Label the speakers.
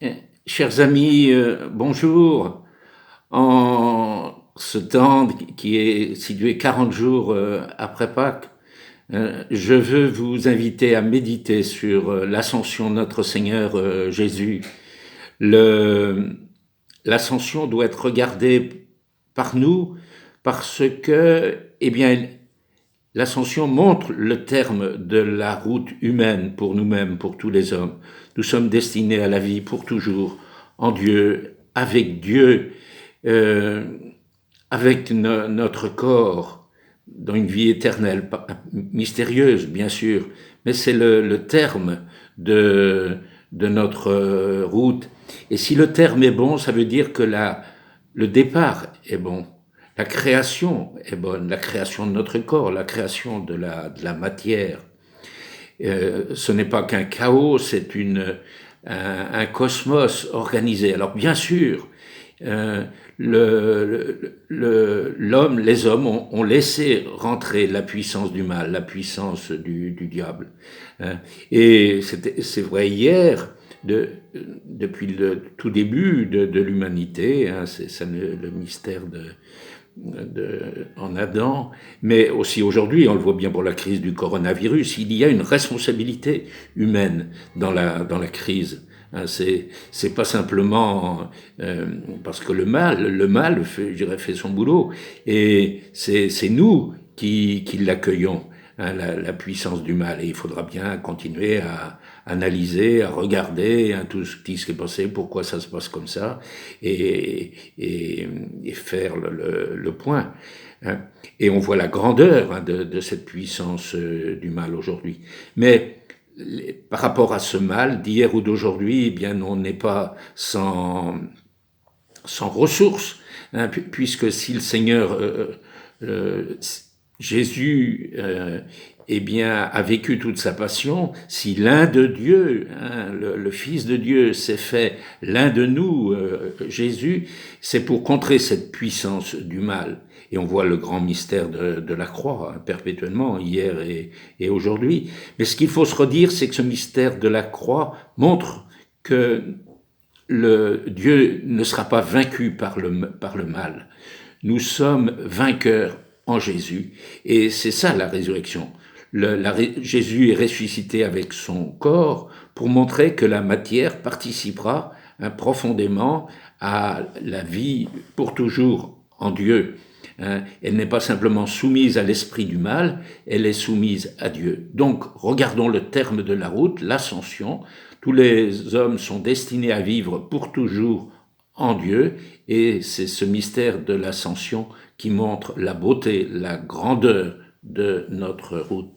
Speaker 1: Eh, Chers amis, bonjour. En ce temps qui est situé 40 jours après Pâques, je veux vous inviter à méditer sur l'ascension de notre Seigneur Jésus. Le- L'ascension doit être regardée par nous parce que, eh bien, l'ascension montre le terme de la route humaine pour nous-mêmes, pour tous les hommes. Nous sommes destinés à la vie pour toujours, en Dieu, avec Dieu, euh, avec notre corps, dans une vie éternelle, mystérieuse bien sûr, mais c'est le terme de, de notre route. Et si le terme est bon, ça veut dire que le départ est bon. La création est bonne, la création de notre corps, la création de la matière. Ce n'est pas qu'un chaos, c'est un cosmos organisé. Alors bien sûr, euh, l'homme, les hommes ont laissé rentrer la puissance du mal, la puissance du diable. Hein. Et c'est vrai hier, depuis le tout début de l'humanité, hein, c'est ça le mystère en Adam, mais aussi aujourd'hui, on le voit bien pour la crise du coronavirus, il y a une responsabilité humaine dans la crise. Hein, c'est pas simplement parce que le mal fait, je dirais, fait son boulot, et c'est nous qui l'accueillons, hein, la puissance du mal, et il faudra bien continuer à analyser, à regarder, hein, tout ce qui s'est passé, pourquoi ça se passe comme ça, et faire le point. Hein. Et on voit la grandeur, hein, de cette puissance du mal aujourd'hui. Mais par rapport à ce mal d'hier ou d'aujourd'hui, eh bien, on n'est pas sans ressources, hein, puisque si le Seigneur euh, Jésus eh bien, a vécu toute sa passion, si l'un de Dieu, hein, le Fils de Dieu s'est fait l'un de nous, Jésus, c'est pour contrer cette puissance du mal. Et on voit le grand mystère de la croix, hein, perpétuellement, hier et aujourd'hui. Mais ce qu'il faut se redire, c'est que ce mystère de la croix montre que Dieu ne sera pas vaincu par le mal. Nous sommes vainqueurs en Jésus. Et c'est ça la résurrection. Jésus est ressuscité avec son corps pour montrer que la matière participera, hein, profondément à la vie pour toujours en Dieu. Hein. Elle n'est pas simplement soumise à l'esprit du mal, elle est soumise à Dieu. Donc, regardons le terme de la route, l'ascension. Tous les hommes sont destinés à vivre pour toujours en Dieu, et c'est ce mystère de l'ascension qui montre la beauté, la grandeur de notre route.